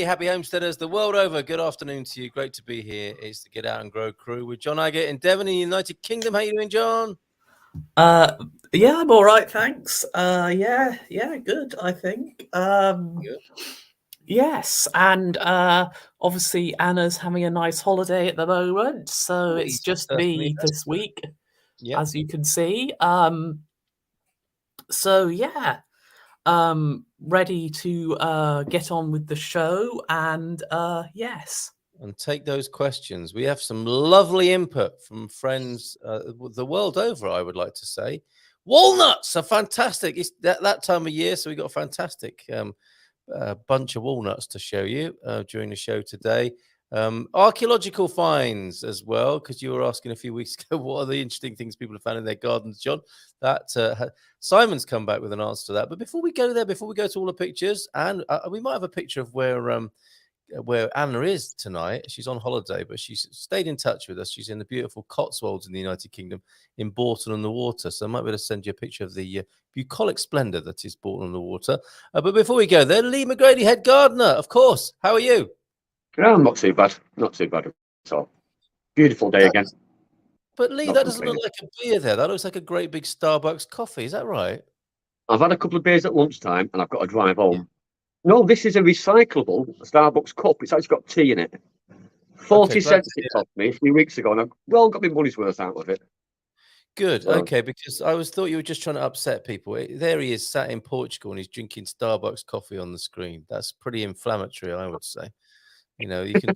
happy homesteaders the world over. Good afternoon to you. Great to be here. It's the Get Out and Grow crew with John Agate in Devon in the United Kingdom. How you doing, John? Yeah, I'm all right, thanks. Yeah, good, I think. Good. Yes, and obviously Anna's having a nice holiday at the moment, so it's just me this week, as you can see. So yeah, ready to get on with the show, and yes. And take those questions. We have some lovely input from friends the world over, I would like to say. Walnuts are fantastic. It's that time of year, so we've got a fantastic bunch of walnuts to show you during the show today. Archaeological finds as well, because you were asking a few weeks ago what are the interesting things people have found in their gardens, John. That Simon's come back with an answer to that. But before we go there, before we go to all the pictures, and we might have a picture of where Anna is tonight. She's on holiday, but she's stayed in touch with us. She's in the beautiful Cotswolds in the United Kingdom, in Bourton-on-the-Water. So I might be able to send you a picture of the bucolic splendor that is Bourton-on-the-Water. But before we go there, Lee McGrady, head gardener, of course. How are you? Yeah, not too bad. Not too bad at all. Beautiful day again. But Lee, that doesn't look like a beer there. That looks like a great big Starbucks coffee. Is that right? I've had a couple of beers at lunchtime and I've got to drive home. No, this is a recyclable Starbucks cup. It's actually got tea in it. 40 cents it cost me a few weeks ago, and I've got my money's worth out of it. Good. Okay, because I thought you were just trying to upset people. There he is, sat in Portugal, and he's drinking Starbucks coffee on the screen. That's pretty inflammatory, I would say. You know, you can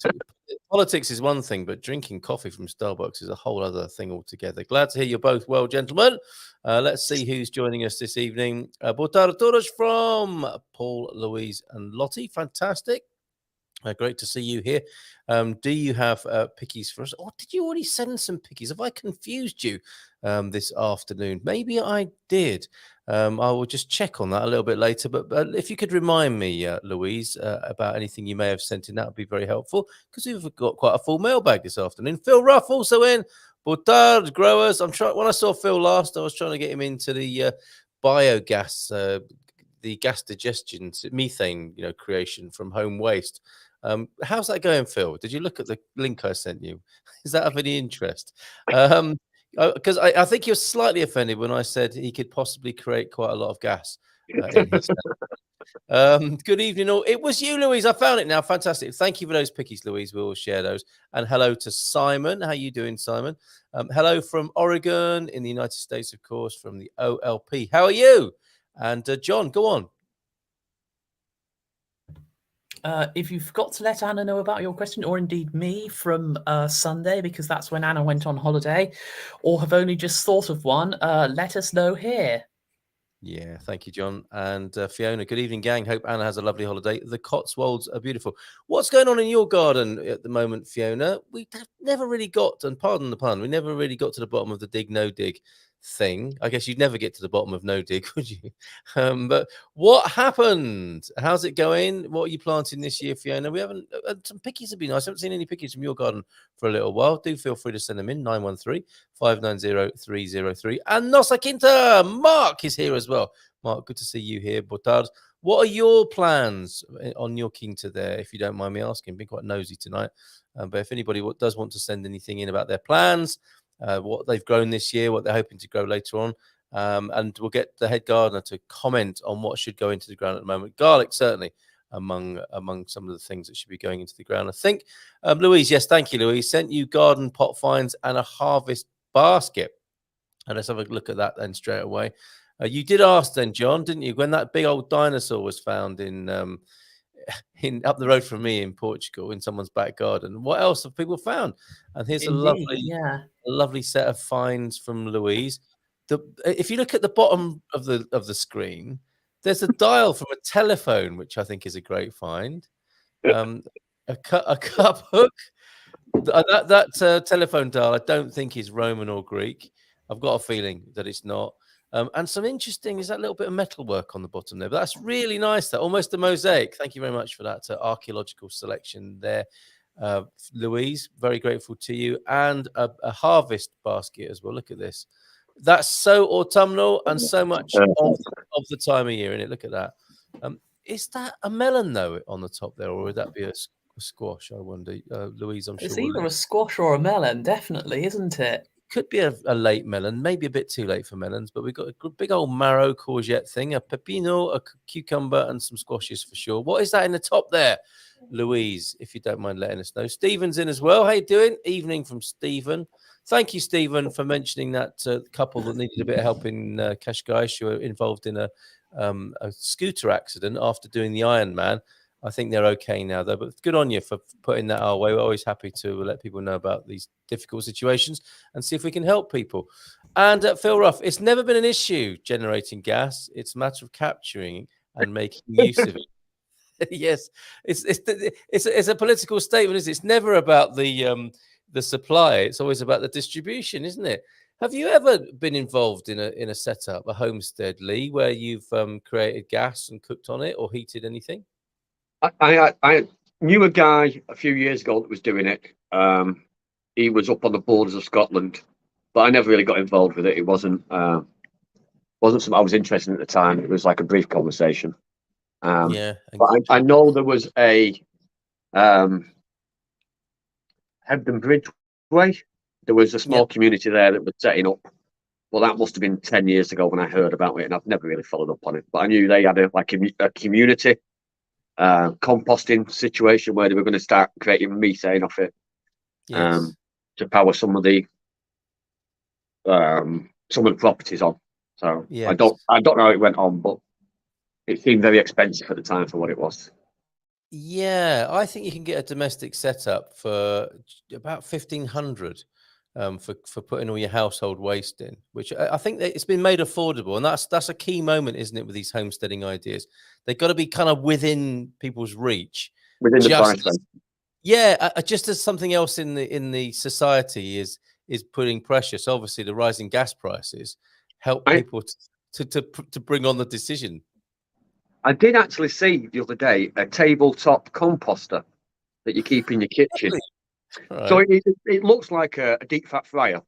politics is one thing, but drinking coffee from Starbucks is a whole other thing altogether. Glad to hear you're both well, gentlemen. Let's see who's joining us this evening. Boa tarde a todos from Paul, Louise, and Lottie. Fantastic. Great to see you here. Do you have pickies for us? Or did you already send some pickies? Have I confused you this afternoon? Maybe I did. I will just check on that a little bit later. But if you could remind me, Louise, about anything you may have sent in, that would be very helpful, because we've got quite a full mailbag this afternoon. Phil Ruff also in. Boa tarde, growers. When I saw Phil last, I was trying to get him into the biogas, the gas digestion, methane, creation from home waste. How's that going, Phil? Did you look at the link I sent you? Is that of any interest? Because I think you're slightly offended when I said he could possibly create quite a lot of gas in his good evening all. It was you, Louise. I found it now. Fantastic. Thank you for those pickies, Louise. We will share those. And hello to Simon. How you doing, Simon? Hello from Oregon in the United States, of course, from the OLP. How are you? And John, go on. If you forgot to let Anna know about your question, or indeed me, from Sunday, because that's when Anna went on holiday, or have only just thought of one, let us know here. Yeah, thank you, John. And Fiona, good evening, gang. Hope Anna has a lovely holiday. The Cotswolds are beautiful. What's going on in your garden at the moment, Fiona? We never really got, and pardon the pun, we never really got to the bottom of the dig, no dig thing. I guess you'd never get to the bottom of no dig, would you? But what happened? How's it going? What are you planting this year, Fiona? We haven't, some pickies would be nice. I haven't seen any pickies from your garden for a little while. Do feel free to send them in, 913-590-303. And Nossa Quinta, Mark is here as well. Mark, good to see you here. Boa tarde. What are your plans on your quinta there, if you don't mind me asking? Been quite nosy tonight. But if anybody does want to send anything in about their plans, what they've grown this year, what they're hoping to grow later on, and we'll get the head gardener to comment on what should go into the ground at the moment. Garlic, certainly, among some of the things that should be going into the ground, I think. Louise, yes, thank you, Louise. Sent you garden pot finds and a harvest basket. And let's have a look at that then straight away. You did ask then, John, didn't you, when that big old dinosaur was found in up the road from me in Portugal, in someone's back garden? What else have people found? And here's Indeed, a lovely set of finds from Louise. If you look at the bottom of the screen, there's a dial from a telephone, which I think is a great find. A cup hook. That telephone dial, I don't think is Roman or Greek. I've got a feeling that it's not. And some interesting is that little bit of metal work on the bottom there. But that's really nice. That almost a mosaic. Thank you very much for that archaeological selection there, Louise. Very grateful to you. And a harvest basket as well. Look at this. That's so autumnal and so much of the time of year in it. Look at that. Is that a melon though on the top there, or would that be a squash? I wonder, Louise. I'm It's sure either a squash or a melon, definitely, isn't it? could be a late melon, maybe a bit too late for melons, but we've got a big old marrow courgette thing, a pepino, a cucumber, and some squashes for sure. What is that in the top there, Louise? If you don't mind letting us know. Stephen's in as well. How you doing? Evening from Stephen. Thank you, Stephen, for mentioning that couple that needed a bit of help in Cascais, who were involved in a scooter accident after doing the Ironman. I think they're okay now, though. But good on you for putting that our way. We're always happy to let people know about these difficult situations and see if we can help people. And Phil Ruff, it's never been an issue generating gas. It's a matter of capturing and making use of it. Yes, it's a political statement, isn't it? It's never about the supply. It's always about the distribution, isn't it? Have you ever been involved in a setup, a homestead, Lee, where you've created gas and cooked on it or heated anything? I knew a guy a few years ago that was doing it. He was up on the borders of Scotland, but I never really got involved with it. It wasn't something I was interested in at the time. It was like a brief conversation. Yeah, but I know there was a Hebden Bridge way. There was a small community there that was setting up. Well, that must have been 10 years ago when I heard about it, and I've never really followed up on it. But I knew they had a community composting situation where they were going to start creating methane off it to power some of the properties on. So I don't know how it went on, but it seemed very expensive at the time for what it was. Yeah, I think you can get a domestic setup for about 1,500 for putting all your household waste in, which I think that it's been made affordable, and that's a key moment, isn't it, with these homesteading ideas? They've got to be kind of within people's reach, within the price range. Yeah, just as something else in the society is putting pressure. So obviously, the rising gas prices help people to bring on the decision. I did actually see the other day a tabletop composter that you keep in your kitchen. Right. So it looks like a deep fat fryer,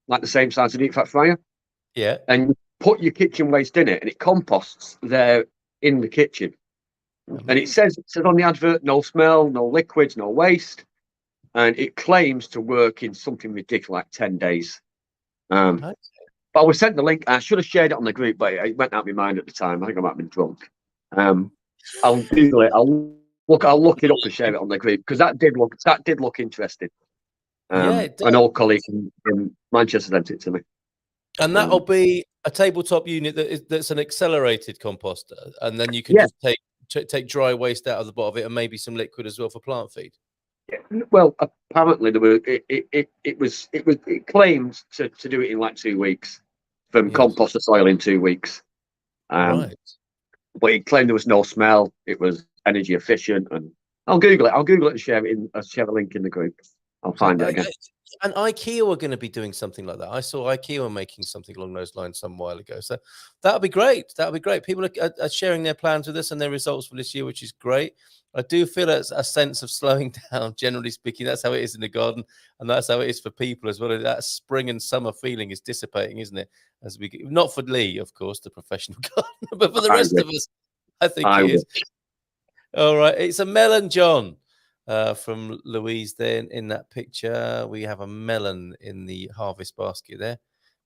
like the same size as a deep fat fryer. Yeah. And you put your kitchen waste in it, and it composts there in the kitchen. Amazing. And it says on the advert, no smell, no liquids, no waste, and it claims to work in something ridiculous like 10 days. Okay. But I was sent the link. I should have shared it on the group, but it went out of my mind at the time. I think I might have been drunk. I'll Google it. I'll look it up and share it on the group because that did look interesting. An old colleague from Manchester sent it to me. And that'll be a tabletop unit that's an accelerated composter, and then you can just take dry waste out of the bottom of it and maybe some liquid as well for plant feed. Yeah. Well, apparently there were it claimed to do it in like 2 weeks from compost to soil in 2 weeks. Right. But it claimed there was no smell. It was energy efficient, and I'll Google it and share a link in the group. I'll find it again. And IKEA were going to be doing something like that. I saw IKEA were making something along those lines some while ago. So that'll be great. That'll be great. People are sharing their plans with us and their results for this year, which is great. I do feel a sense of slowing down, generally speaking. That's how it is in the garden, and that's how it is for people as well. That spring and summer feeling is dissipating, isn't it? Not for Lee, of course, the professional gardener, but for the rest of us, I think it is. All right. It's a melon, John. From Louise there in that picture. We have a melon in the harvest basket there.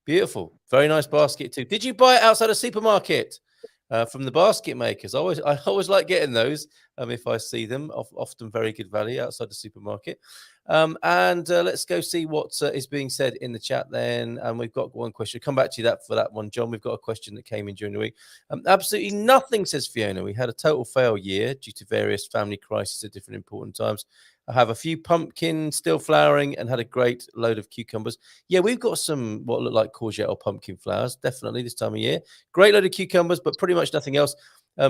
Beautiful. Very nice basket too. Did you buy it outside a supermarket from the basket makers? I always like getting those if I see them. Often very good value outside the supermarket. And let's go see what is being said in the chat then. And we've got one question. Come back to you for that one, John. We've got a question that came in during the week. Absolutely nothing, says Fiona. We had a total fail year due to various family crises at different important times. I have a few pumpkins still flowering and had a great load of cucumbers. Yeah, we've got some what look like courgette or pumpkin flowers, definitely this time of year. Great load of cucumbers, but pretty much nothing else.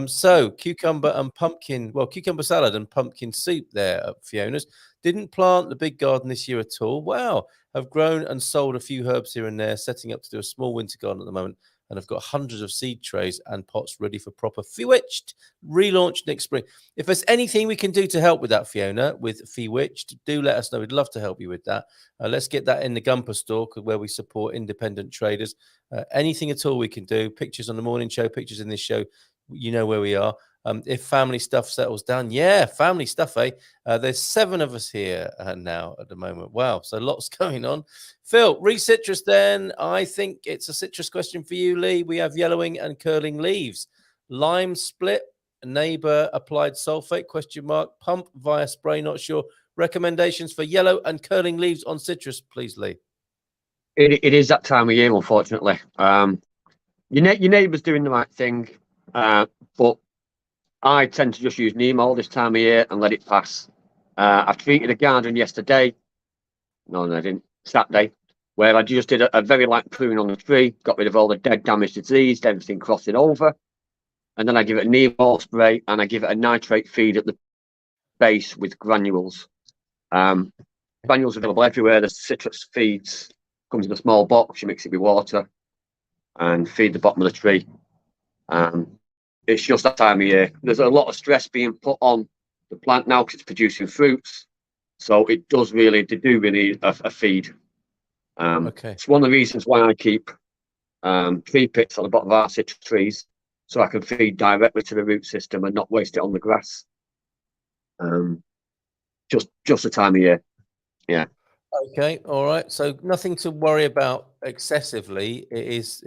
So cucumber and pumpkin, cucumber salad and pumpkin soup there at Fiona's. Didn't plant the big garden this year at all. Wow. Have grown and sold a few herbs here and there, setting up to do a small winter garden at the moment. And I've got hundreds of seed trays and pots ready for proper Fewitched relaunch next spring. If there's anything we can do to help with that, Fiona, with Fewitched, do let us know. We'd love to help you with that. Let's get that in the Gumper store where we support independent traders. Anything at all we can do. Pictures on the morning show, pictures in this show. You know where we are. if family stuff settles down. Yeah, family stuff, eh? There's 7 of us here now at the moment. Wow, so lots going on. Phil, re-citrus then. I think it's a citrus question for you, Lee. We have yellowing and curling leaves. Lime split, neighbor applied sulfate, question mark, pump via spray, not sure. Recommendations for yellow and curling leaves on citrus, please, Lee. It is that time of year, unfortunately. Your neighbour's doing the right thing, but I tend to just use neem all this time of year and let it pass. I've treated a garden yesterday. No, I didn't. Saturday, where I just did a very light prune on the tree, got rid of all the dead, damaged, diseased, everything crossing over, and then I give it a neem oil spray and I give it a nitrate feed at the base with granules. Granules available everywhere. The citrus feeds comes in a small box. You mix it with water and feed the bottom of the tree. It's just that time of year. There's a lot of stress being put on the plant now because it's producing fruits. So it does really, they do really need a feed. Okay. It's one of the reasons why I keep tree pits on the bottom of our citrus trees, so I can feed directly to the root system and not waste it on the grass. Just the time of year. Yeah. Okay. All right. So nothing to worry about excessively. It is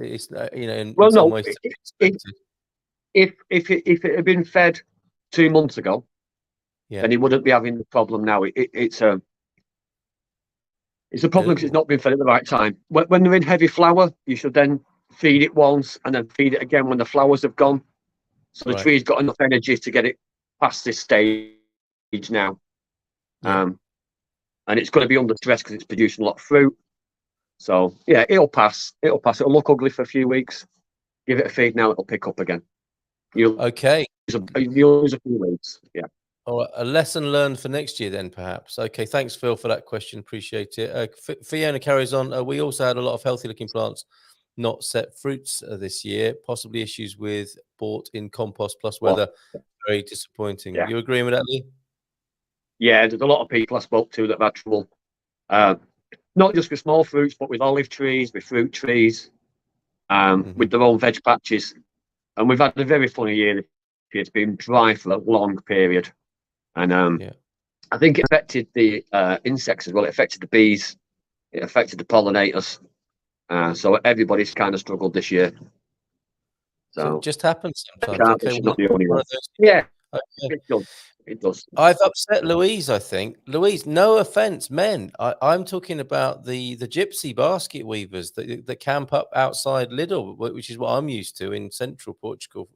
you know, in Well, some no. ways If it had been fed 2 months ago, yeah, then he wouldn't be having the problem now. It's a problem because it's not been fed at the right time. When they're in heavy flower, you should then feed it once and then feed it again when the flowers have gone. So the tree's got enough energy to get it past this stage now. Yeah. And it's going to be under stress because it's producing a lot of fruit. So yeah, it'll pass. It'll look ugly for a few weeks. Give it a feed now, it'll pick up again. You'll lose a few weeks. Yeah. All right, a lesson learned for next year then, perhaps. Okay, thanks, Phil, for that question. Appreciate it. Fiona carries on. We also had a lot of healthy-looking plants not set fruits this year, possibly issues with bought in compost plus weather. Very disappointing. Yeah. You agreeing with that, Lee? Yeah, there's a lot of people I spoke to that have had trouble, not just with small fruits, but with olive trees, with fruit trees, with their own veg patches. And we've had a very funny year. It's been dry for a long period. And I think it affected the insects as well. It affected the bees. It affected the pollinators. So everybody's kind of struggled this year. So it just happens sometimes. Okay, not the only one. Yeah, it does. I've upset Louise, I think. Louise, no offense, men. I'm talking about the gypsy basket weavers that camp up outside Lidl, which is what I'm used to in central Portugal.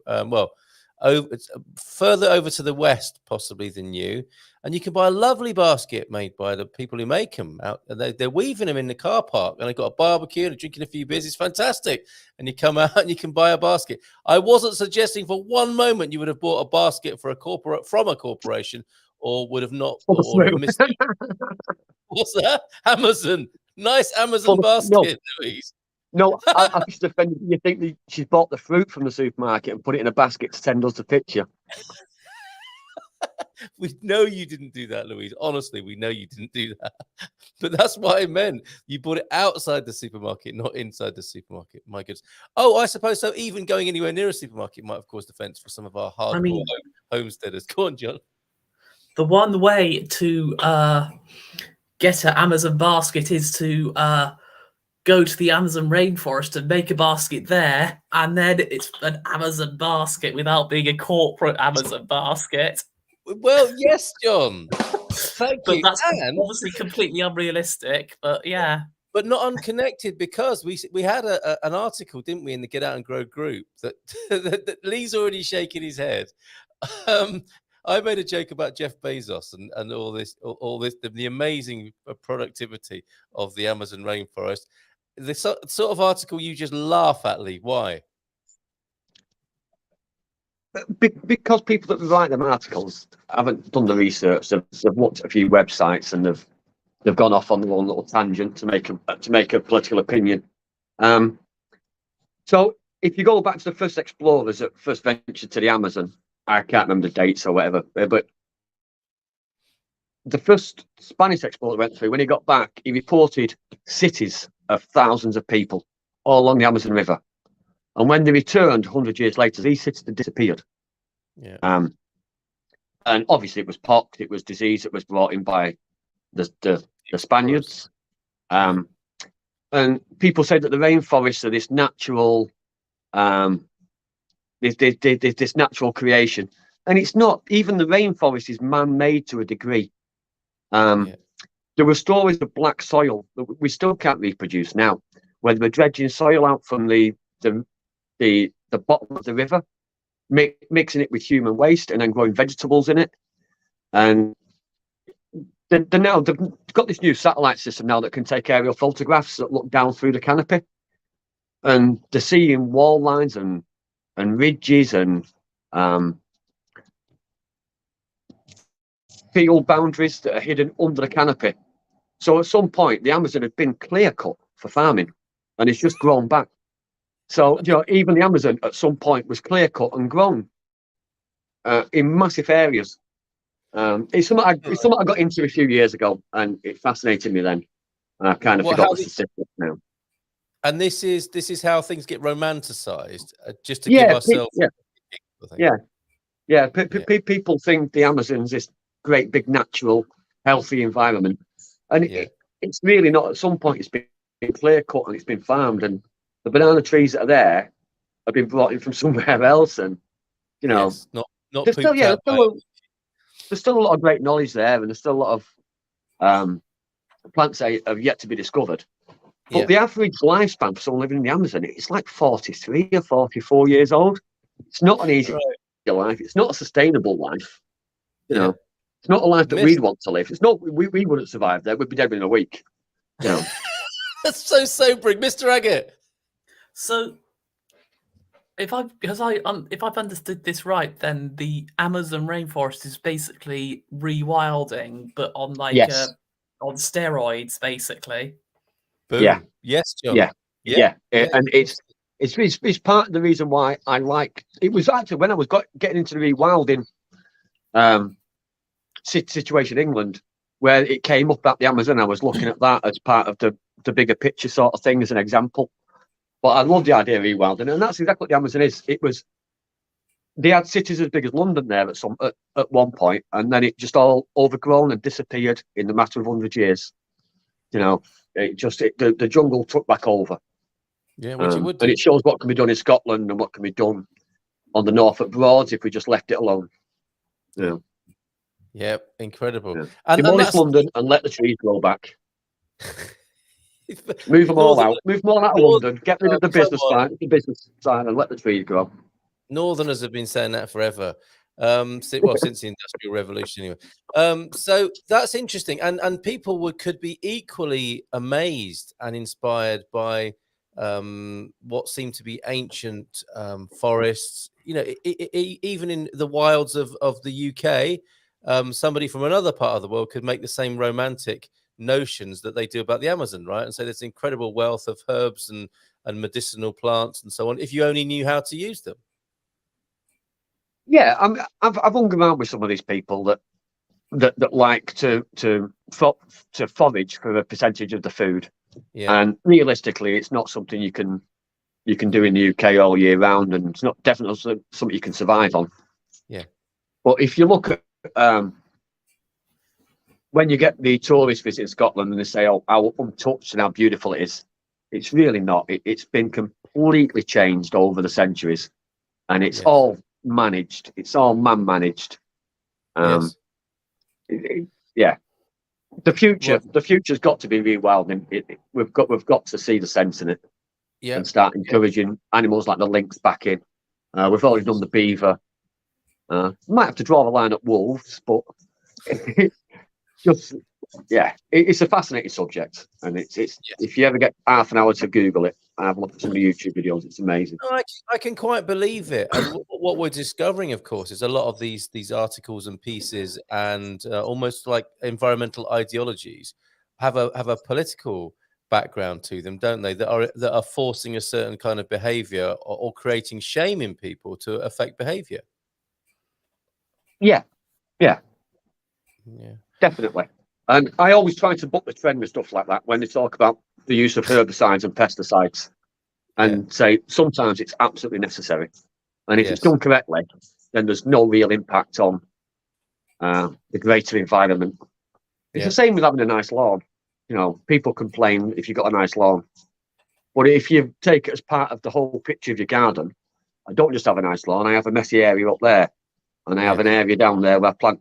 Further over to the west, possibly, than you. And you can buy a lovely basket made by the people who make them. They're weaving them in the car park, and they've got a barbecue and drinking a few beers. It's fantastic. And you come out and you can buy a basket. I wasn't suggesting for one moment you would have bought a basket from a corporation, or would have not, or have missed it. What's that? Amazon. Nice Amazon basket, Louise. No, I'm just offended. You think that she's bought the fruit from the supermarket and put it in a basket to send us the picture? We know you didn't do that, Louise. Honestly, we know you didn't do that. But that's what I meant. You bought it outside the supermarket, not inside the supermarket. My goodness. Oh, I suppose so. Even going anywhere near a supermarket might have caused offence for some of our hardcore homesteaders. Go on, John. The one way to get an Amazon basket is to go to the Amazon rainforest and make a basket there, and then it's an Amazon basket without being a corporate Amazon basket. Well, yes, John. Thank you. That's obviously completely unrealistic, but yeah. But not unconnected, because we had an article, didn't we, in the Get Out and Grow group that Lee's already shaking his head. I made a joke about Jeff Bezos and all this, the amazing productivity of the Amazon rainforest. The sort of article you just laugh at, Lee. Why? Because people that write them articles haven't done the research. They've looked at a few websites and they've gone off on their own little tangent to make a political opinion. So if you go back to the first explorers that first ventured to the Amazon, I can't remember the dates or whatever, but the first Spanish explorer went through, when he got back, he reported cities of thousands of people all along the Amazon River. And when they returned 100 years later, these cities had disappeared. Yeah. And obviously it was pox, it was disease that was brought in by the Spaniards. And people say that the rainforests are this natural, this natural creation, and it's not. Even the rainforest is man-made to a degree. There were stories of black soil that we still can't reproduce now, where they were dredging soil out from the bottom of the river, mixing it with human waste, and then growing vegetables in it. And they've got this new satellite system now that can take aerial photographs that look down through the canopy, and they're seeing wall lines and ridges and field boundaries that are hidden under the canopy. So at some point, the Amazon had been clear cut for farming, and it's just grown back. So even the Amazon at some point was clear cut and grown in massive areas. It's something I got into a few years ago, and it fascinated me then. And I kind of forgot the statistics now. And this is how things get romanticized, just to give ourselves. People think the Amazon's this great big natural healthy environment, and it's really not. At some point, it's been clear cut and it's been farmed, and the banana trees that are there have been brought in from somewhere else, and not there's still a lot of great knowledge there, and there's still a lot of plants that have yet to be discovered. But the average lifespan for someone living in the Amazon, it's like 43 or 44 years old. It's not an easy life. It's not a sustainable life. It's not a life that we'd want to live. It's not. We wouldn't survive there. We'd be dead within a week. That's so sobering, Mr. Agate. So, if I've understood this right, then the Amazon rainforest is basically rewilding, but on on steroids, basically. Boom. Yeah. Yes, John. Yeah. And it's part of the reason why I like. It was actually when I was getting into the rewilding situation in England, where it came up at the Amazon. I was looking at that as part of the bigger picture sort of thing as an example. But I love the idea of rewilding, and that's exactly what the Amazon is. They had cities as big as London there at one point, and then it just all overgrown and disappeared in the matter of 100 years. The jungle took back over. Yeah, which it would do. And it shows what can be done in Scotland and what can be done on the Norfolk Broads if we just left it alone. Yeah, incredible. Yeah. And demolish London and let the trees grow back. Move them all out. Move them all out of London. Get rid of the business sign, and let the trees grow. Northerners have been saying that forever. Since the Industrial Revolution, anyway. So that's interesting, and people could be equally amazed and inspired by what seem to be ancient forests. Even in the wilds of the UK, somebody from another part of the world could make the same romantic notions that they do about the Amazon, right? And so there's incredible wealth of herbs and medicinal plants and so on, if you only knew how to use them. Yeah, I've hung around with some of these people that like to forage for a percentage of the food. Yeah. And realistically, it's not something you can do in the UK all year round, and it's not definitely something you can survive on. Yeah. But if you look at when you get the tourists visit Scotland and they say, "Oh, how untouched and how beautiful it is," it's really not. It's been completely changed over the centuries, and it's all managed. It's all man-managed. The future's got to be rewilding. We've got to see the sense in it, and start encouraging animals like the lynx back in. We've already done the beaver. Might have to draw the line at wolves, but it's a fascinating subject, and it's if you ever get half an hour to Google it and have a look at some of the YouTube videos, it's amazing. I can quite believe it. And what we're discovering, of course, is a lot of these articles and pieces and almost like environmental ideologies have a political background to them, don't they? That are forcing a certain kind of behavior or creating shame in people to affect behavior. Yeah, definitely. And I always try to buck the trend with stuff like that when they talk about the use of herbicides and pesticides, and say sometimes it's absolutely necessary, and if it's done correctly, then there's no real impact on the greater environment. It's the same with having a nice lawn. You know, people complain if you've got a nice lawn, but if you take it as part of the whole picture of your garden, I don't just have a nice lawn. I have a messy area up there, and I have an area down there where I plant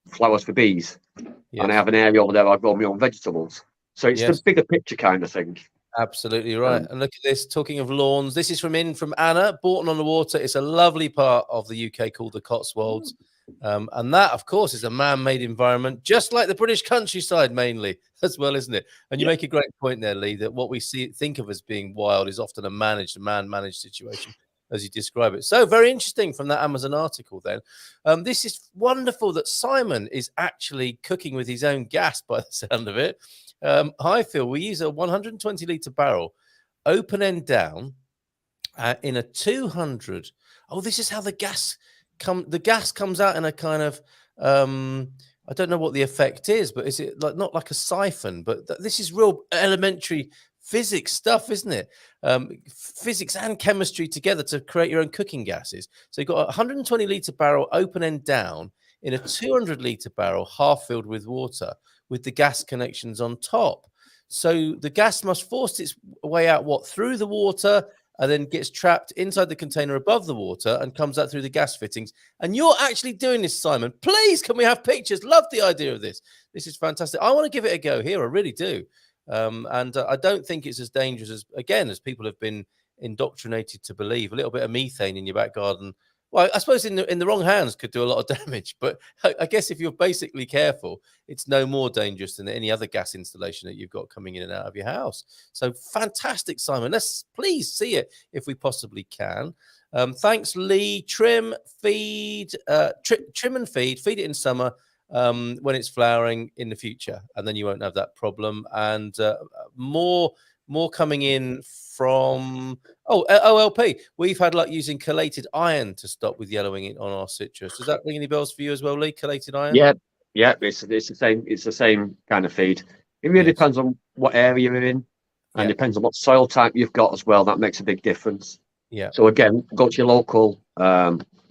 flowers for bees, and I have an area over there where I grow my own vegetables. So it's the bigger picture kind of thing. Absolutely right. And look at this. Talking of lawns, this is from Anna, Bourton on the Water. It's a lovely part of the UK called the Cotswolds. And that, of course, is a man-made environment, just like the British countryside mainly as well, isn't it? And you make a great point there, Lee, that what we think of as being wild is often a man-managed situation, as you describe it. So very interesting from that Amazon article then. This is wonderful that Simon is actually cooking with his own gas by the sound of it. Hi, Phil. We use a 120-litre barrel, open end down, in a 200. Oh, this is how the gas comes out in a kind of I don't know what the effect is, but is it like not like a siphon? But this is real elementary physics stuff, isn't it? Physics and chemistry together to create your own cooking gases. So you've got a 120-litre barrel, open end down, in a 200-litre barrel, half filled with water, with the gas connections on top. So the gas must force its way out through the water, and then gets trapped inside the container above the water and comes out through the gas fittings. And you're actually doing this, Simon. Please, can we have pictures? Love the idea of this. This is fantastic. I want to give it a go here. I really do. And I don't think it's as dangerous as people have been indoctrinated to believe. A little bit of methane in your back garden, well, I suppose in the wrong hands could do a lot of damage. But I guess if you're basically careful, it's no more dangerous than any other gas installation that you've got coming in and out of your house. So fantastic, Simon. Let's please see it if we possibly can. Thanks, Lee. Trim and feed it in summer when it's flowering in the future, and then you won't have that problem. And more coming in from OLP. We've had luck using chelated iron to stop with yellowing on our citrus. Does that ring any bells for you as well, Lee? Chelated iron? Yeah, it's the same kind of feed. It really depends on what area you're in, and depends on what soil type you've got as well. That makes a big difference. Yeah. So again, go to your local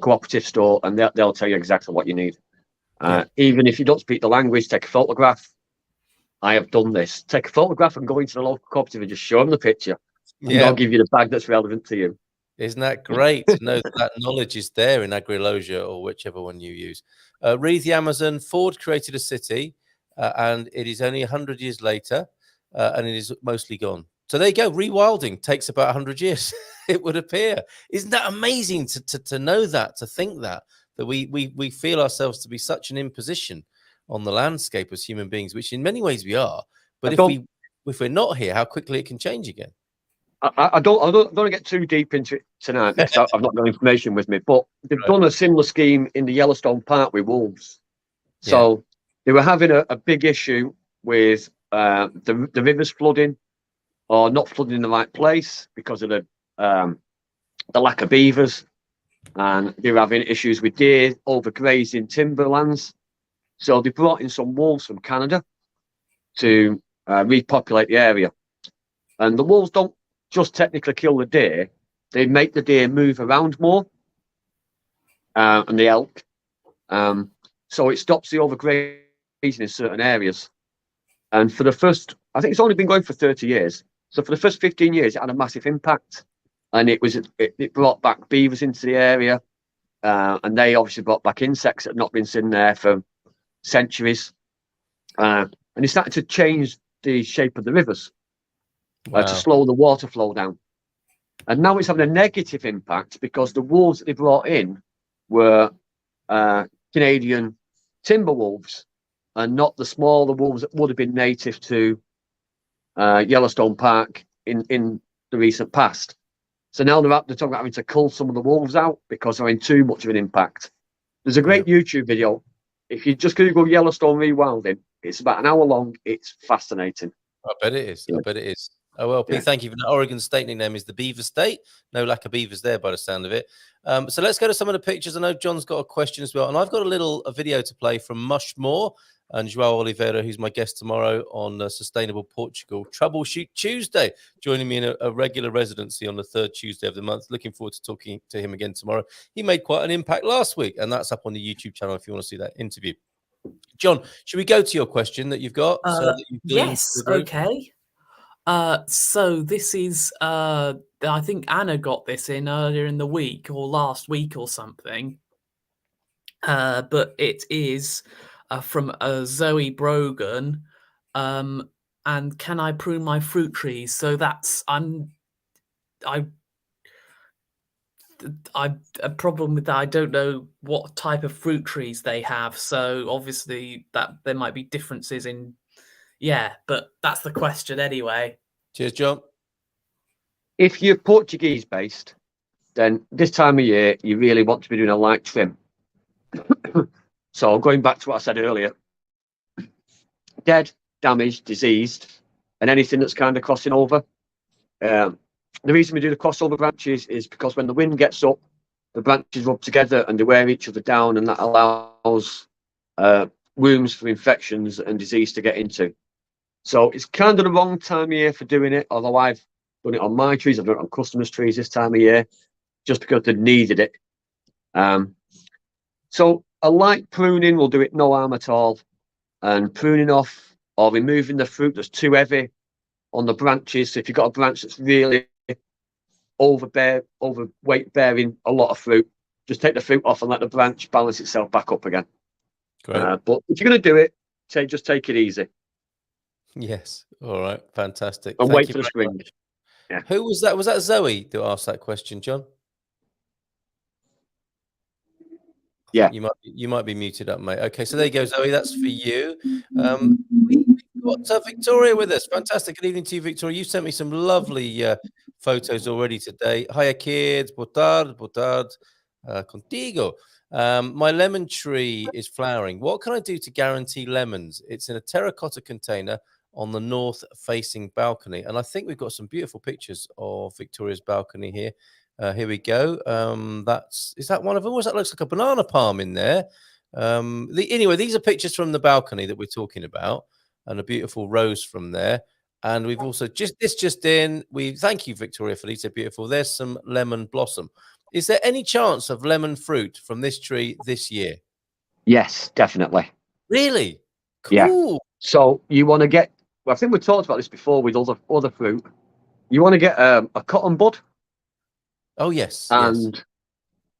cooperative store, and they'll tell you exactly what you need. Even if you don't speak the language, take a photograph. I have done this. Take a photograph and go into the local cooperative and just show them the picture. And they'll give you the bag that's relevant to you. Isn't that great to know that knowledge is there in Agrilogia or whichever one you use? Read the Amazon. Ford created a city, and it is only 100 years later, and it is mostly gone. So there you go. Rewilding takes about 100 years, it would appear. Isn't that amazing to know that, to think that we feel ourselves to be such an imposition on the landscape as human beings, which in many ways we are. But if we're not here, how quickly it can change again. I don't want to get too deep into it tonight because I've not got information with me. But they've done a similar scheme in the Yellowstone Park with wolves. So they were having a big issue with the rivers flooding or not flooding in the right place because of the lack of beavers, and they were having issues with deer overgrazing timberlands. So they brought in some wolves from Canada to repopulate the area. And the wolves don't just technically kill the deer, they make the deer move around more, and the elk. So it stops the overgrazing in certain areas. And for the first, I think it's only been going for 30 years. So for the first 15 years, it had a massive impact. And it brought back beavers into the area. And they obviously brought back insects that had not been seen there for centuries. And it started to change the shape of the rivers to slow the water flow down. And now it's having a negative impact because the wolves that they brought in were Canadian timber wolves and not the smaller wolves that would have been native to Yellowstone Park in the recent past. So now they're talking about having to cull some of the wolves out because they're having too much of an impact. There's a great YouTube video. If you just Google Yellowstone rewilding, it's about an hour long. It's fascinating. I bet it is. I bet it is. OLP, thank you for that. Oregon state nickname is the Beaver State. No lack of beavers there by the sound of it. So let's go to some of the pictures. I know John's got a question as well. And I've got a video to play from Mushmore. and João Oliveira, who's my guest tomorrow on Sustainable Portugal Troubleshoot Tuesday, joining me in a regular residency on the third Tuesday of the month. Looking forward to talking to him again tomorrow. He made quite an impact last week, and that's up on the YouTube channel if you want to see that interview. John, should we go to your question that you've got? Yes, okay. So this is, I think Anna got this in earlier in the week or last week or something. But it is from Zoe Brogan. And can I prune my fruit trees? So that's a problem with that. I don't know what type of fruit trees they have. So obviously that there might be differences in, but that's the question anyway. Cheers, John. If you're Portuguese based, then this time of year, you really want to be doing a light trim. So going back to what I said earlier, dead, damaged, diseased, and anything that's kind of crossing over. The reason we do the crossover branches is because when the wind gets up, the branches rub together and they wear each other down, and that allows wounds for infections and disease to get into. So it's kind of the wrong time of year for doing it, although I've done it on my trees, I've done it on customers' trees this time of year, just because they needed it. So a light pruning will do it no harm at all. And pruning off or removing the fruit that's too heavy on the branches. So if you've got a branch that's really overweight bearing a lot of fruit, just take the fruit off and let the branch balance itself back up again. But if you're going to do it, just take it easy. Yes. All right. Fantastic. And wait for the spring. Yeah. Who was that? Was that Zoe that asked that question, John? Yeah. You might be muted up, mate. Okay, so there you go, Zoe. That's for you. We've got Victoria with us. Fantastic. Good evening to you, Victoria. You sent me some lovely photos already today. Hiya, kids. Boa tarde, contigo. My lemon tree is flowering. What can I do to guarantee lemons? It's in a terracotta container on the north-facing balcony. And I think we've got some beautiful pictures of Victoria's balcony here. Here we go. Is that one of them? That looks like a banana palm in there. Anyway, these are pictures from the balcony that we're talking about, and a beautiful rose from there. And we've also just in. We thank you, Victoria, for these. They're beautiful. There's some lemon blossom. Is there any chance of lemon fruit from this tree this year? Yes, definitely. Really? Cool. Yeah. So you want to get. Well, I think we talked about this before with other fruit. You want to get a cotton bud. Oh, yes. And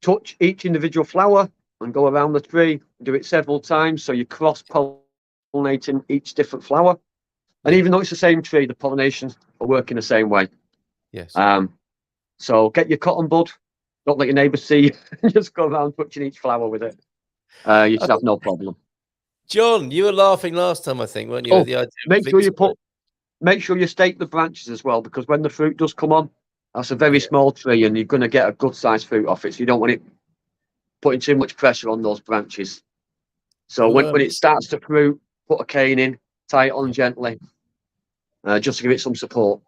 touch each individual flower and go around the tree. Do it several times so you're cross-pollinating each different flower. And even though it's the same tree, the pollinations are working the same way. Yes. So get your cotton bud. Don't let your neighbours see you. Just go around touching each flower with it. You should have no problem. John, you were laughing last time, I think, weren't you? Oh, the idea make sure you stake the branches as well, because when the fruit does come on, that's a very small tree and you're going to get a good sized fruit off it. So you don't want it putting too much pressure on those branches. So when it starts to fruit, put a cane in, tie it on gently, just to give it some support.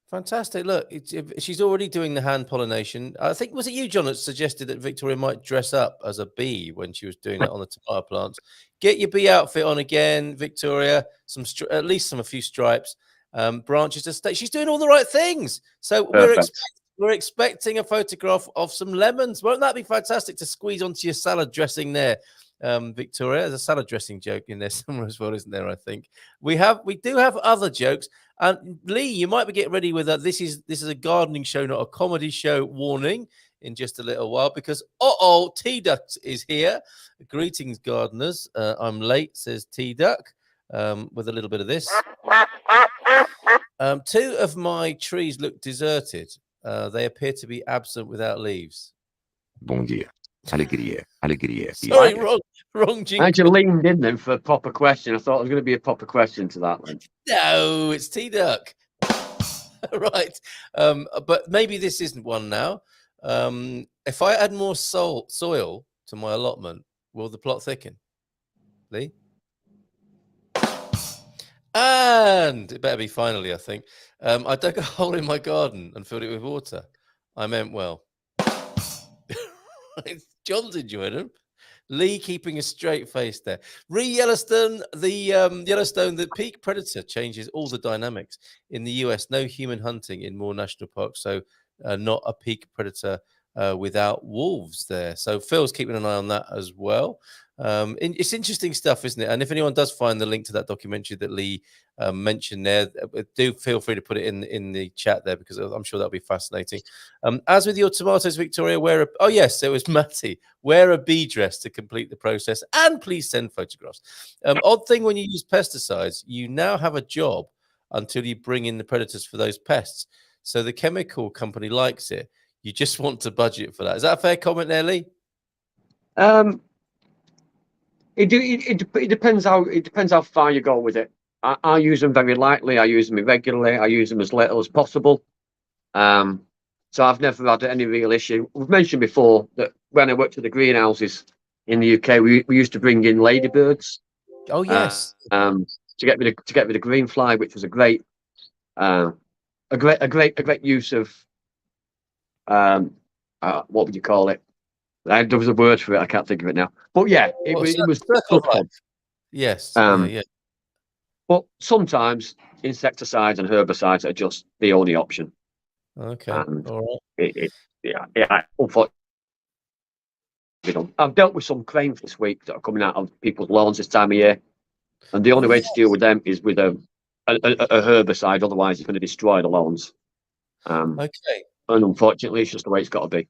Fantastic. Look, she's already doing the hand pollination. I think, was it you, John, that suggested that Victoria might dress up as a bee when she was doing that on the tomato plants? Get your bee outfit on again, Victoria. At least a few stripes. Branches to stay. She's doing all the right things. So we're expecting a photograph of some lemons. Won't that be fantastic to squeeze onto your salad dressing there, Victoria? There's a salad dressing joke in there somewhere as well, isn't there? I think we do have other jokes. And Lee, you might be getting ready with that. This is a gardening show, not a comedy show. Warning in just a little while, because T-Duck is here. Greetings, gardeners. I'm late, says T-Duck, with a little bit of this. Two of my trees look deserted. They appear to be absent without leaves. Bom dia. Alegria. Alegria. Sorry, wrong jingle. I actually leaned in then for a proper question. I thought it was going to be a proper question to that one. No, it's T-Duck. Right. But maybe this isn't one now. If I add more soil to my allotment, will the plot thicken? Lee? And it better be finally, I think. I dug a hole in my garden and filled it with water. I meant well. John's enjoyed them. Lee keeping a straight face there. Yellowstone, Yellowstone, the peak predator changes all the dynamics. In the US, no human hunting in more national parks, so not a peak predator without wolves there. So Phil's keeping an eye on that as well. It's interesting stuff, isn't it? And if anyone does find the link to that documentary that Lee mentioned there, do feel free to put it in the chat there, because I'm sure that'll be fascinating. As with your tomatoes, Victoria, oh yes, it was Matty. Wear a bee dress to complete the process, and please send photographs. Odd thing when you use pesticides, you now have a job until you bring in the predators for those pests. So the chemical company likes it. You just want to budget for that. Is that a fair comment there, Lee? It depends how far you go with it. I use them very lightly. I use them irregularly. I use them as little as possible. So I've never had any real issue. We've mentioned before that when I worked at the greenhouses in the UK, we used to bring in ladybirds. Oh yes. To get rid of green fly, which was a great use of what would you call it? There was a word for it. I can't think of it now. But yeah, it was circle of life. Yes. Yeah. But sometimes insecticides and herbicides are just the only option. Okay. And all right. Unfortunately, I've dealt with some cranes this week that are coming out of people's lawns this time of year, and the only way to deal with them is with a herbicide. Otherwise, it's going to destroy the lawns. Okay. And unfortunately, it's just the way it's got to be.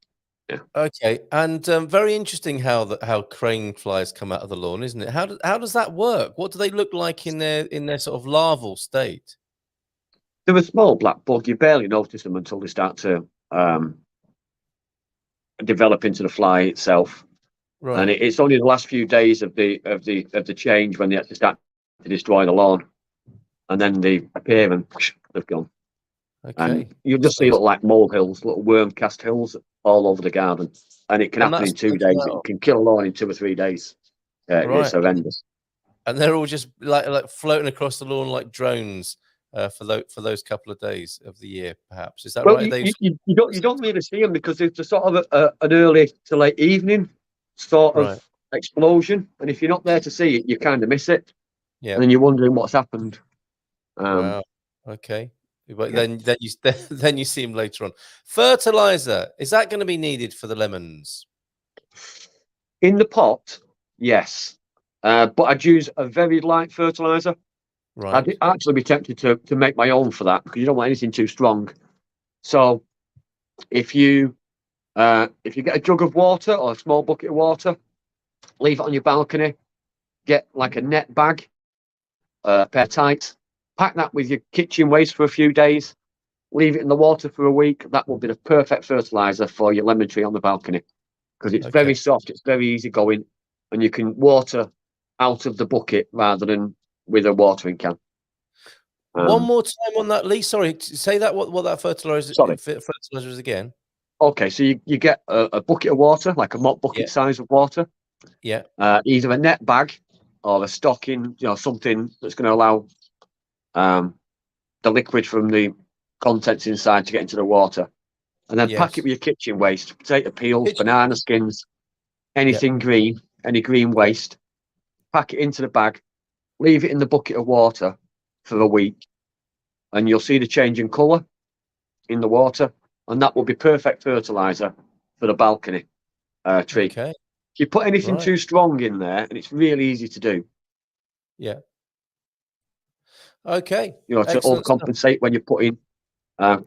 Yeah. Okay, and very interesting how crane flies come out of the lawn, isn't it? How does that work? What do they look like in their sort of larval state? They're a small black bug. You barely notice them until they start to develop into the fly itself. Right. And it's only the last few days of the change when they actually start to destroy the lawn, and then they appear and they've gone. Okay. And you'll just see like molehills, little worm cast hills all over the garden, and it can happen in 2 days. It can kill a lawn in 2 or 3 days. Right. It's horrendous. And they're all just like floating across the lawn like drones for those couple of days of the year, perhaps. Is that right? You don't really see them because it's a sort of an early to late evening sort of explosion, and if you're not there to see it, you kind of miss it. Yeah. And then you're wondering what's happened. Wow. Okay. But then you see them later on. Fertilizer, is that going to be needed for the lemons? In the pot, yes. But I'd use a very light fertilizer. Right. I'd actually be tempted to make my own for that, because you don't want anything too strong. So if you get a jug of water or a small bucket of water, leave it on your balcony, get like a net bag, pair of tights, pack that with your kitchen waste for a few days, leave it in the water for a week. That will be the perfect fertilizer for your lemon tree on the balcony, because it's very soft, it's very easy going, and you can water out of the bucket rather than with a watering can. One more time on that, Lee. Sorry, say that what that fertilizer is again. Okay, so you get a bucket of water, like a mop bucket size of water. Yeah. Either a net bag or a stocking, something that's going to allow the liquid from the contents inside to get into the water, and then pack it with your kitchen waste, potato peels, banana skins, anything green, any green waste. Pack it into the bag, leave it in the bucket of water for a week, and you'll see the change in colour in the water, and that will be perfect fertilizer for the balcony tree. Okay. If you put anything too strong in there, and it's really easy to do. Yeah. Okay. To overcompensate when you're putting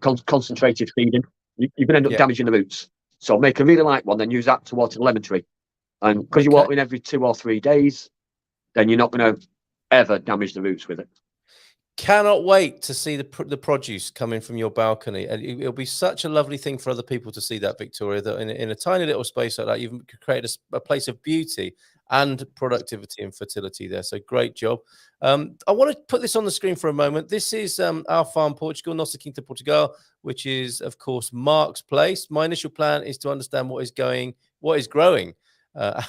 concentrated feeding, you're going to end up damaging the roots. So make a really light one, then use that to water the lemon tree. And because you're watering every 2 or 3 days, then you're not going to ever damage the roots with it. Cannot wait to see the produce coming from your balcony, and it'll be such a lovely thing for other people to see that, Victoria, that in a tiny little space like that, you've created a place of beauty and productivity and fertility there. So great job. I want to put this on the screen for a moment. This is our farm, Portugal, Nossa Quinta, Portugal, which is, of course, Mark's place. My initial plan is to understand what is growing,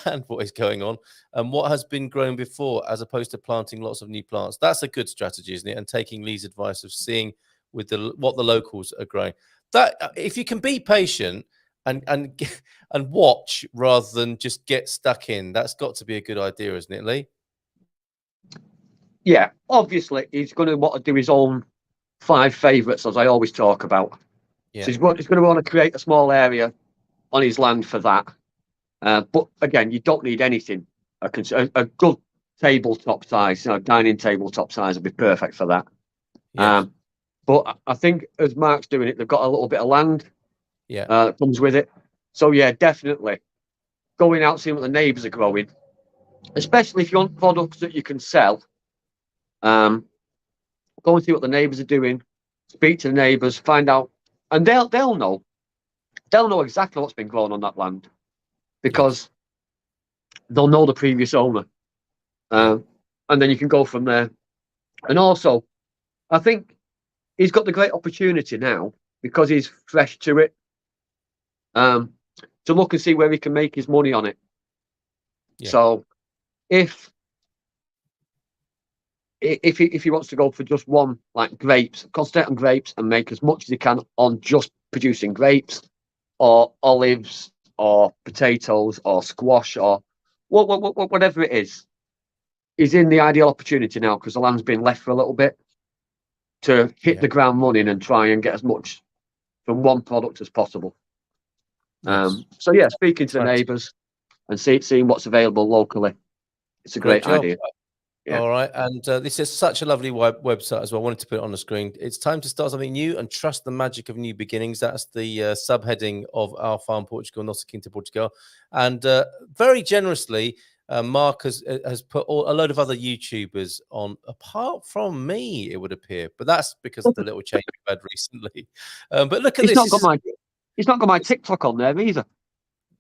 and what is going on, and what has been grown before, as opposed to planting lots of new plants. That's a good strategy, isn't it? And taking Lee's advice of seeing with what the locals are growing. That if you can be patient and watch rather than just get stuck in. That's got to be a good idea, isn't it, Lee? Yeah, obviously he's going to want to do his own 5 favourites, as I always talk about. Yeah. So he's going to want to create a small area on his land for that. But again, you don't need anything. A good tabletop size, dining tabletop size would be perfect for that. Yes. But I think as Mark's doing it, they've got a little bit of land that comes with it. So yeah, definitely going out, seeing what the neighbours are growing, especially if you want products that you can sell. Go and see what the neighbours are doing, speak to the neighbours, find out, and they'll know exactly what's been grown on that land, because they'll know the previous owner, and then you can go from there. And also, I think he's got the great opportunity now, because he's fresh to it, to look and see where he can make his money on it. So if he wants to go for just one, like grapes, concentrate on grapes and make as much as he can on just producing grapes or olives or potatoes or squash or whatever it is, he's in the ideal opportunity now, because the land's been left for a little bit to hit the ground running and try and get as much from one product as possible. So yeah, speaking to the neighbours and seeing what's available locally, it's a great idea. All right, and this is such a lovely website as well. I wanted to put it on the screen. It's time to start something new and trust the magic of new beginnings. That's the subheading of Our Farm Portugal, Nossa Quinta Portugal. And very generously, Mark has put a load of other YouTubers on, apart from me, it would appear. But that's because of the little change we've had recently. But look at this. He's not got my TikTok on there either.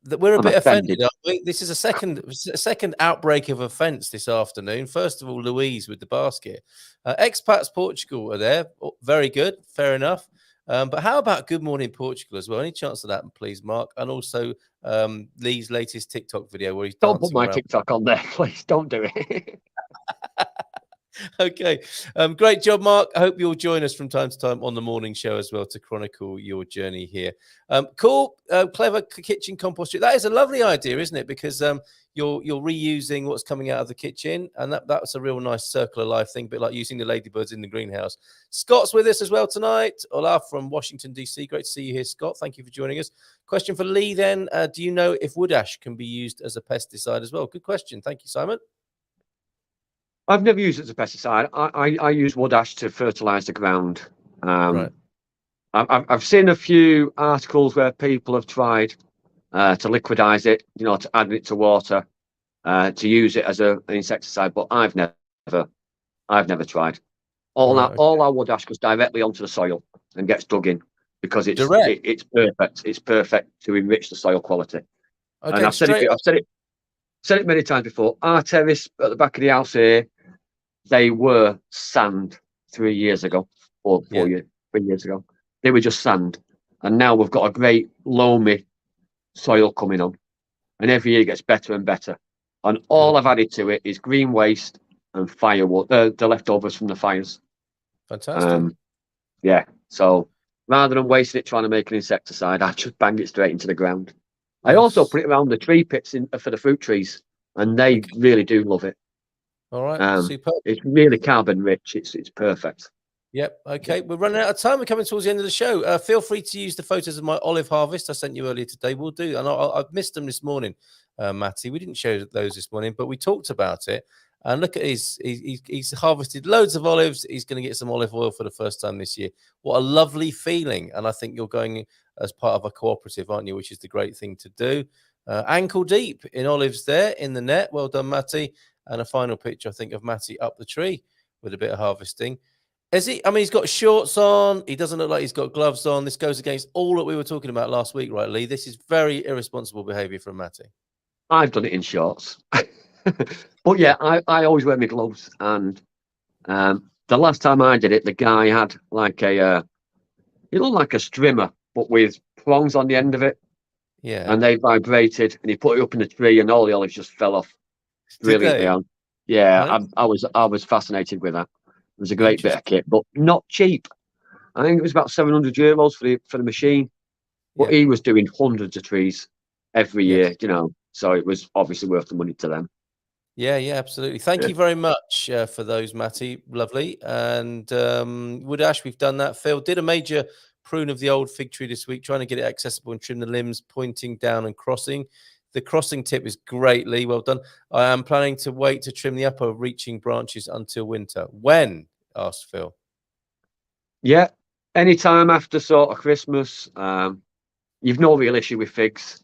That we're a bit offended, aren't we? This is a second outbreak of offence this afternoon. First of all, Louise with the basket. Expats Portugal are there. Oh, very good, fair enough. But how about Good Morning Portugal as well? Any chance of that, please, Mark? And also Lee's latest TikTok video where he's dancing Don't put my TikTok on there, please. Don't do it. Okay, great job, Mark. I hope you'll join us from time to time on the morning show as well to chronicle your journey here. Cool, clever kitchen compost. That is a lovely idea, isn't it? Because you're reusing what's coming out of the kitchen, and that's a real nice circle of life thing, a bit like using the ladybirds in the greenhouse. Scott's with us as well tonight. Olaf from Washington DC. Great to see you here, Scott. Thank you for joining us. Question for Lee then: do you know if wood ash can be used as a pesticide as well? Good question. Thank you, Simon. I've never used it as a pesticide. I use wood ash to fertilise the ground. Right. I've seen a few articles where people have tried to liquidize it, to add it to water, to use it as an insecticide, but I've never tried. All our wood ash goes directly onto the soil and gets dug in, because it's perfect. It's perfect to enrich the soil quality. Okay, and I've said it many times before. Our terrace at the back of the house here, they were sand 3 years ago, or 3 years ago. They were just sand. And now we've got a great loamy soil coming on. And every year it gets better and better. And all I've added to it is green waste and firewood, the leftovers from the fires. Fantastic. So rather than wasting it trying to make an insecticide, I just bang it straight into the ground. I also put it around the tree pits for the fruit trees, and they really do love it. All right, super. It's really carbon rich. It's perfect. Yep. Okay, we're running out of time. We're coming towards the end of the show. Feel free to use the photos of my olive harvest I sent you earlier today. We'll do, and I've missed them this morning, Matty. We didn't show those this morning, but we talked about it. And look at he's harvested loads of olives. He's going to get some olive oil for the first time this year. What a lovely feeling. And I think you're going as part of a cooperative, aren't you? Which is the great thing to do. Ankle deep in olives there in the net. Well done, Matty. And a final picture, I think, of Matty up the tree with a bit of harvesting. He's got shorts on. He doesn't look like he's got gloves on. This goes against all that we were talking about last week, right, Lee? This is very irresponsible behaviour from Matty. I've done it in shorts. But yeah, I always wear my gloves. And the last time I did it, the guy had like it looked like a strimmer, but with prongs on the end of it. Yeah. And they vibrated, and he put it up in the tree, and all the olives just fell off. Brilliantly. Yeah, I was fascinated with that. It was a great bit of kit, but not cheap. I think it was about €700 for the machine. But Yeah. he was doing hundreds of trees every Yes. year, you know, so it was obviously worth the money to them. Yeah, yeah, absolutely. Thank Yeah. you very much for those, Matty. Lovely. And Wood Ash, we've done that. Phil did a major prune of the old fig tree this week, trying to get it accessible and trim the limbs, pointing down and crossing. The crossing tip is great, Lee. Well done. I am planning to wait to trim the upper reaching branches until winter. When? Asked Phil. Yeah, anytime after sort of Christmas, you've no real issue with figs.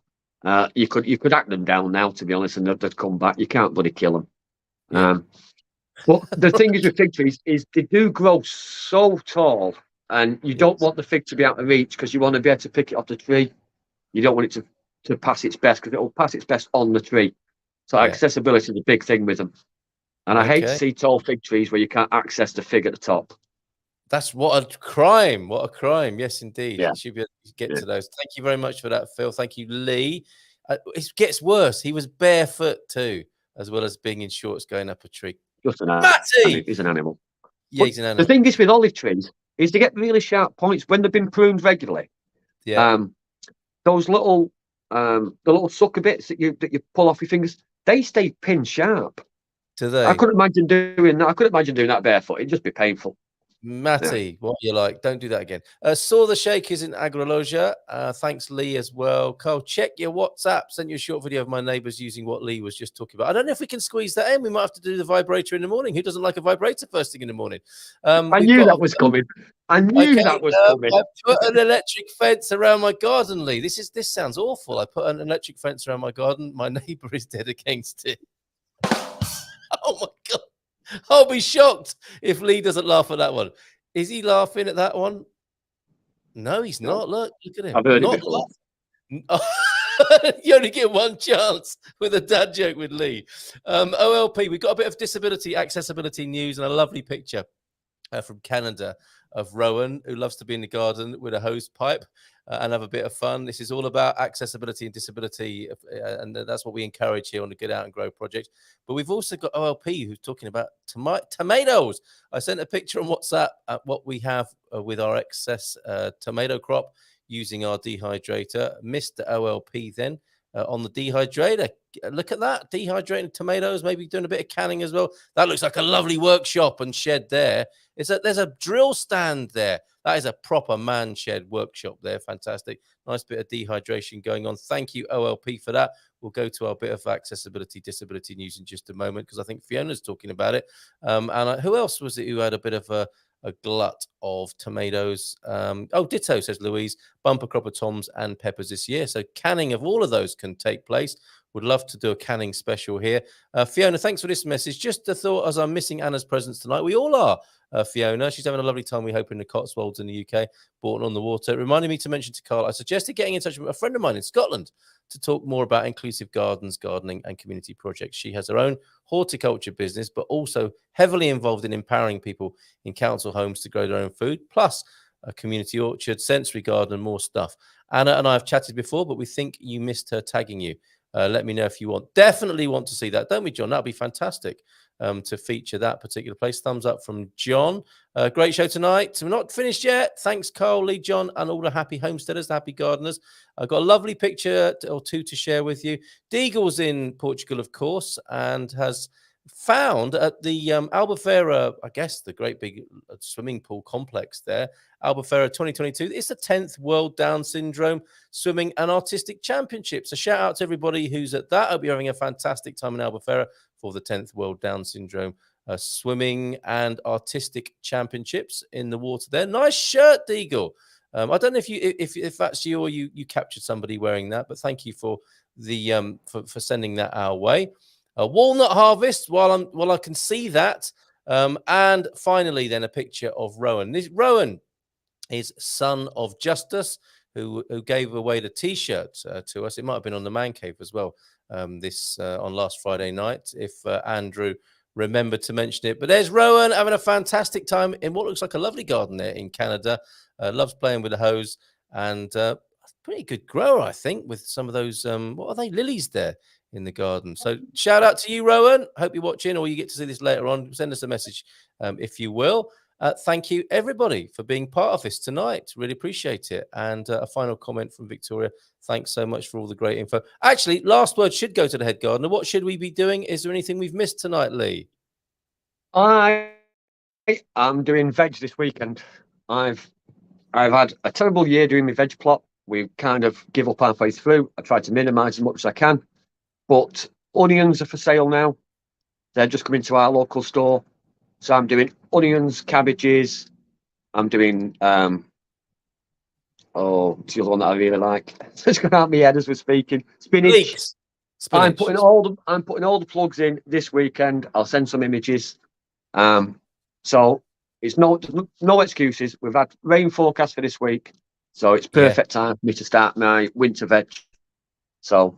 You could hack them down now, to be honest, and they'd come back. You can't bloody kill them. Yeah. But the thing is with fig trees is they do grow so tall, and you don't want the fig to be out of reach because you want to be able to pick it off the tree. You don't want it to pass its best because it will pass its best on the tree. So Yeah. accessibility is a big thing with them. And I hate to Okay. see tall fig trees where you can't access the fig at the top. That's what a crime. What a crime. Yes, indeed. Yeah. You should be able to get Yeah. to those. Thank you very much for that, Phil. Thank you, Lee. It gets worse. He was barefoot too, as well as being in shorts going up a tree. Just an Matty! he's an animal. Yeah, But he's an the animal. thing is with olive trees is they get really sharp points when they've been pruned regularly. Yeah. Those little the little sucker bits that you pull off your fingers, they stay pin sharp. Do they? I couldn't imagine doing that. I couldn't imagine doing that barefoot. It'd just be painful. Matty, what you like? Don't do that again. Saw the Shakers in Agrologia. Thanks, Lee, as well. Carl, check your WhatsApp. Sent you a short video of my neighbours using what Lee was just talking about. I don't know if we can squeeze that in. We might have to do the vibrator in the morning. Who doesn't like a vibrator first thing in the morning? I knew that was coming. I knew that was coming. I put an electric fence around my garden, Lee. This sounds awful. I put an electric fence around my garden. My neighbour is dead against it. Oh my God. I'll be shocked if Lee doesn't laugh at that one. Is he laughing at that one? No, he's not. Look at him. I've heard Not it before. You only get one chance with a dad joke with Lee. OLP, we've got a bit of disability accessibility news and a lovely picture from Canada of Rowan, who loves to be in the garden with a hose pipe and have a bit of fun. This is all about accessibility and disability, and that's what we encourage here on the Get Out and Grow project. But we've also got OLP who's talking about tomatoes. I sent a picture on WhatsApp at what we have with our excess tomato crop using our dehydrator. Mr. OLP then on the dehydrator. Look at that, dehydrating tomatoes, maybe doing a bit of canning as well. That looks like a lovely workshop and shed there. There's a drill stand there. That is a proper man shed workshop there. Fantastic. Nice bit of dehydration going on. Thank you, OLP, for that. We'll go to our bit of accessibility, disability news in just a moment because I think Fiona's talking about it. And who else was it who had a bit of a glut of tomatoes? Ditto, says Louise. Bumper crop of toms and peppers this year. So canning of all of those can take place. Would love to do a canning special here. Fiona, thanks for this message. Just a thought as I'm missing Anna's presence tonight. We all are, Fiona. She's having a lovely time, we hope, in the Cotswolds in the UK. Bourton on the Water. It reminded me to mention to Carl, I suggested getting in touch with a friend of mine in Scotland to talk more about inclusive gardens, gardening and community projects. She has her own horticulture business, but also heavily involved in empowering people in council homes to grow their own food, plus a community orchard, sensory garden, and more stuff. Anna and I have chatted before, but we think you missed her tagging you. Let me know if you want. Definitely want to see that, don't we, John? That'd be fantastic to feature that particular place. Thumbs up from John. Great show tonight. We're not finished yet. Thanks, Carl, Lee, John, and all the happy homesteaders, the happy gardeners. I've got a lovely picture or two to share with you. Deagle's in Portugal, of course, and has found at the Albufeira, I guess the great big swimming pool complex there, Albufeira 2022. It's the 10th World Down Syndrome Swimming and Artistic Championship. So shout out to everybody who's at that. I hope you're having a fantastic time in Albufeira for the 10th World Down Syndrome Swimming and Artistic Championships in the water there. Nice shirt, Deagle. I don't know if that's you or you captured somebody wearing that, but thank you for the for sending that our way. Walnut harvest while I can see that. And finally, then a picture of Rowan. Rowan is son of Justice, who gave away the T-shirt to us. It might have been on the Man Cave as well. On last Friday night, if Andrew remembered to mention it. But there's Rowan having a fantastic time in what looks like a lovely garden there in Canada. Loves playing with the hose and pretty good grower, I think, with some of those. What are they? Lilies there in the garden. So shout out to you, Rowan. Hope you're watching, or you get to see this later on. Send us a message if you will. Thank you, everybody, for being part of this tonight. Really appreciate it. And a final comment from Victoria. Thanks so much for all the great info. Actually, last word should go to the head gardener. What should we be doing? Is there anything we've missed tonight, Lee? I'm doing veg this weekend. I've had a terrible year doing my veg plot. We kind of give up halfway through. I try to minimise as much as I can. But onions are for sale now. They're just coming to our local store. So I'm doing onions, cabbages. I'm doing it's the other one that I really like. It's going out of my head as we're speaking. Spinach. Spinach. I'm putting all the plugs in this weekend. I'll send some images. So it's no excuses. We've had rain forecast for this week, so it's perfect time for me to start my winter veg. So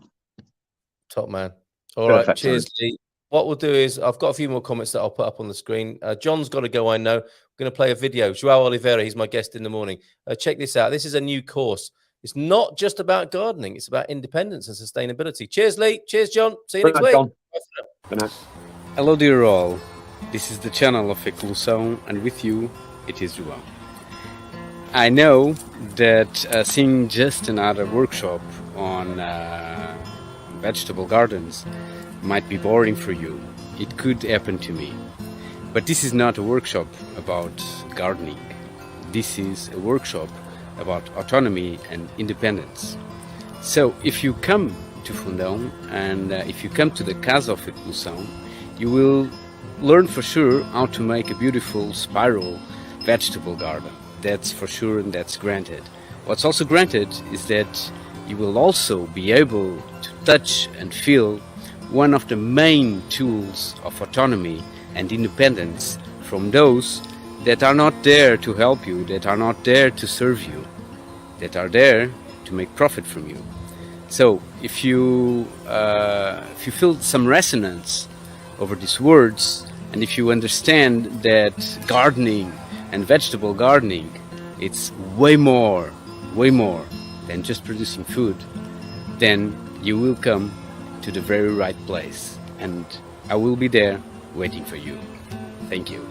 top man. All right, cheers, Lee. What we'll do is I've got a few more comments that I'll put up on the screen. John's got to go, I know. I'm going to play a video. Joao Oliveira, he's my guest in the morning. Check this out. This is a new course. It's not just about gardening. It's about independence and sustainability. Cheers, Lee. Cheers, John. See you next week. Good night. Hello, dear all. This is the channel of Eclusão, and with you, it is Joao. I know that seeing just another workshop on vegetable gardens might be boring for you. It could happen to me. But this is not a workshop about gardening. This is a workshop about autonomy and independence. So if you come to Fundão and if you come to the Casa of Eclusão, you will learn for sure how to make a beautiful spiral vegetable garden. That's for sure, and that's granted. What's also granted is that you will also be able to touch and feel one of the main tools of autonomy and independence from those that are not there to help you, that are not there to serve you, that are there to make profit from you. So if you feel some resonance over these words, and if you understand that gardening and vegetable gardening, it's way more than just producing food, then you will come to the very right place, and I will be there waiting for you. Thank you.